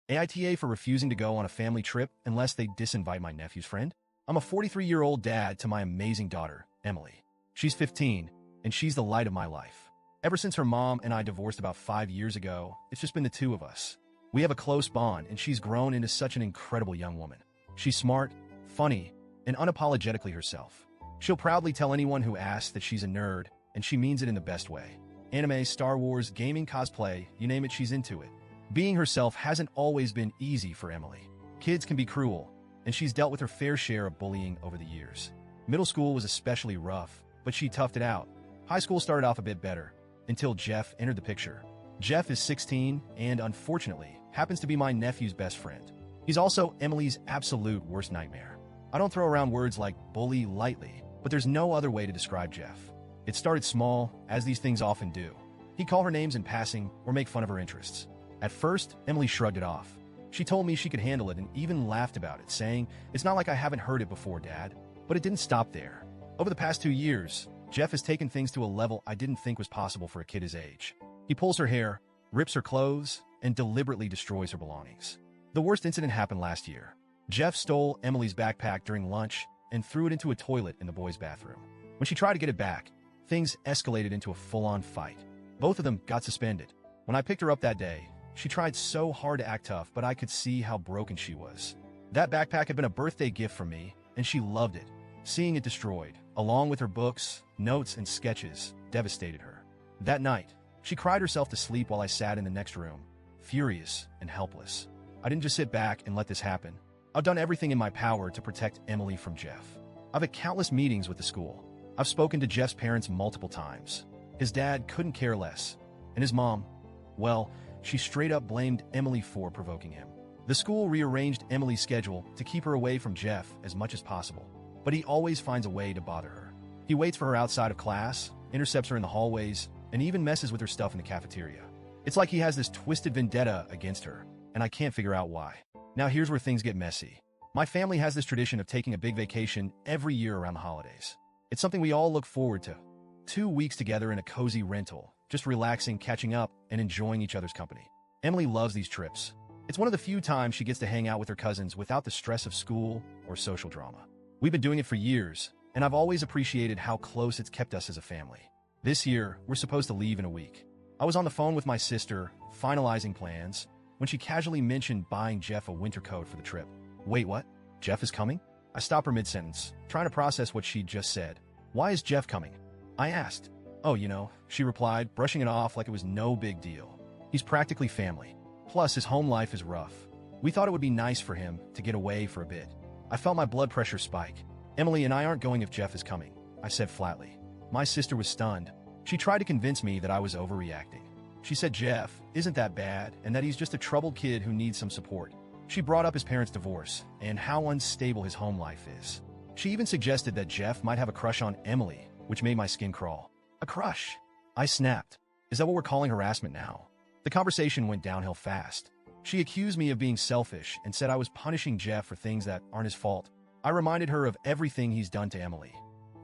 AITA for refusing to go on a family trip unless they disinvite my nephew's friend? I'm a 43-year-old dad to my amazing daughter, Emily. She's 15, and she's the light of my life. Ever since her mom and I divorced about 5 years ago, it's just been the two of us. We have a close bond, and she's grown into such an incredible young woman. She's smart, funny, and unapologetically herself. She'll proudly tell anyone who asks that she's a nerd, and she means it in the best way. Anime, Star Wars, gaming, cosplay, you name it, she's into it. Being herself hasn't always been easy for Emily. Kids can be cruel, and she's dealt with her fair share of bullying over the years. Middle school was especially rough, but she toughed it out. High school started off a bit better, until Jeff entered the picture. Jeff is 16 and, unfortunately, happens to be my nephew's best friend. He's also Emily's absolute worst nightmare. I don't throw around words like bully lightly, but there's no other way to describe Jeff. It started small, as these things often do. He'd call her names in passing or make fun of her interests. At first, Emily shrugged it off. She told me she could handle it and even laughed about it, saying, "It's not like I haven't heard it before, Dad." But it didn't stop there. Over the past 2 years, Jeff has taken things to a level I didn't think was possible for a kid his age. He pulls her hair, rips her clothes, and deliberately destroys her belongings. The worst incident happened last year. Jeff stole Emily's backpack during lunch and threw it into a toilet in the boys' bathroom. When she tried to get it back, things escalated into a full-on fight. Both of them got suspended. When I picked her up that day, she tried so hard to act tough, but I could see how broken she was. That backpack had been a birthday gift from me, and she loved it. Seeing it destroyed, along with her books, notes, and sketches, devastated her. That night, she cried herself to sleep while I sat in the next room, furious and helpless. I didn't just sit back and let this happen. I've done everything in my power to protect Emily from Jeff. I've had countless meetings with the school. I've spoken to Jeff's parents multiple times. His dad couldn't care less. And his mom, well, she straight up blamed Emily for provoking him. The school rearranged Emily's schedule to keep her away from Jeff as much as possible. But he always finds a way to bother her. He waits for her outside of class, intercepts her in the hallways, and even messes with her stuff in the cafeteria. It's like he has this twisted vendetta against her, and I can't figure out why. Now here's where things get messy. My family has this tradition of taking a big vacation every year around the holidays. It's something we all look forward to. 2 weeks together in a cozy rental, just relaxing, catching up, and enjoying each other's company. Emily loves these trips. It's one of the few times she gets to hang out with her cousins without the stress of school or social drama. We've been doing it for years, and I've always appreciated how close it's kept us as a family. This year, we're supposed to leave in a week. I was on the phone with my sister, finalizing plans, when she casually mentioned buying Jeff a winter coat for the trip. Wait, what? Jeff is coming? I stopped her mid-sentence, trying to process what she'd just said. Why is Jeff coming? I asked. Oh, she replied, brushing it off like it was no big deal. He's practically family. Plus, his home life is rough. We thought it would be nice for him to get away for a bit. I felt my blood pressure spike. Emily and I aren't going if Jeff is coming, I said flatly. My sister was stunned. She tried to convince me that I was overreacting. She said Jeff isn't that bad and that he's just a troubled kid who needs some support. She brought up his parents' divorce and how unstable his home life is. She even suggested that Jeff might have a crush on Emily, which made my skin crawl. A crush? I snapped. Is that what we're calling harassment now? The conversation went downhill fast. She accused me of being selfish and said I was punishing Jeff for things that aren't his fault. I reminded her of everything he's done to Emily.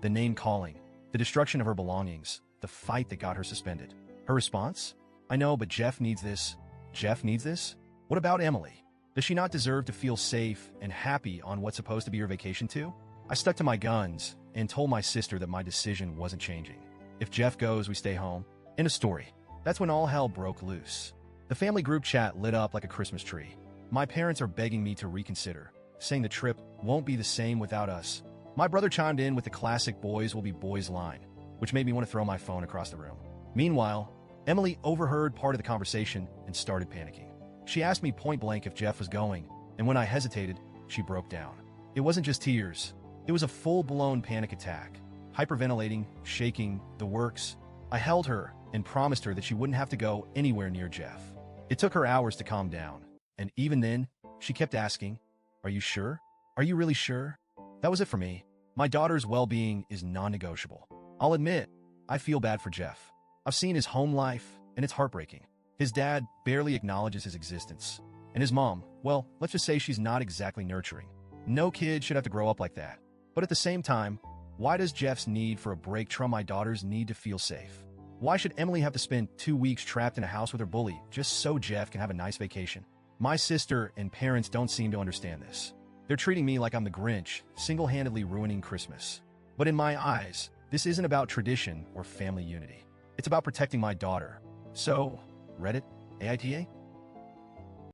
The name-calling, the destruction of her belongings, the fight that got her suspended. Her response? I know, but Jeff needs this. Jeff needs this? What about Emily? Does she not deserve to feel safe and happy on what's supposed to be her vacation too? I stuck to my guns and told my sister that my decision wasn't changing. If Jeff goes, we stay home. End of story. That's when all hell broke loose. The family group chat lit up like a Christmas tree. My parents are begging me to reconsider, saying the trip won't be the same without us. My brother chimed in with the classic boys will be boys line, which made me want to throw my phone across the room. Meanwhile, Emily overheard part of the conversation and started panicking. She asked me point blank if Jeff was going, and when I hesitated, she broke down. It wasn't just tears. It was a full-blown panic attack. Hyperventilating, shaking, the works. I held her and promised her that she wouldn't have to go anywhere near Jeff. It took her hours to calm down, and even then, she kept asking, "Are you sure? Are you really sure?" That was it for me. My daughter's well-being is non-negotiable. I'll admit, I feel bad for Jeff. I've seen his home life, and it's heartbreaking. His dad barely acknowledges his existence. And his mom, well, let's just say she's not exactly nurturing. No kid should have to grow up like that. But at the same time, why does Jeff's need for a break trump my daughter's need to feel safe? Why should Emily have to spend 2 weeks trapped in a house with her bully just so Jeff can have a nice vacation? My sister and parents don't seem to understand this. They're treating me like I'm the Grinch, single-handedly ruining Christmas. But in my eyes, this isn't about tradition or family unity. It's about protecting my daughter. So, Reddit, AITA?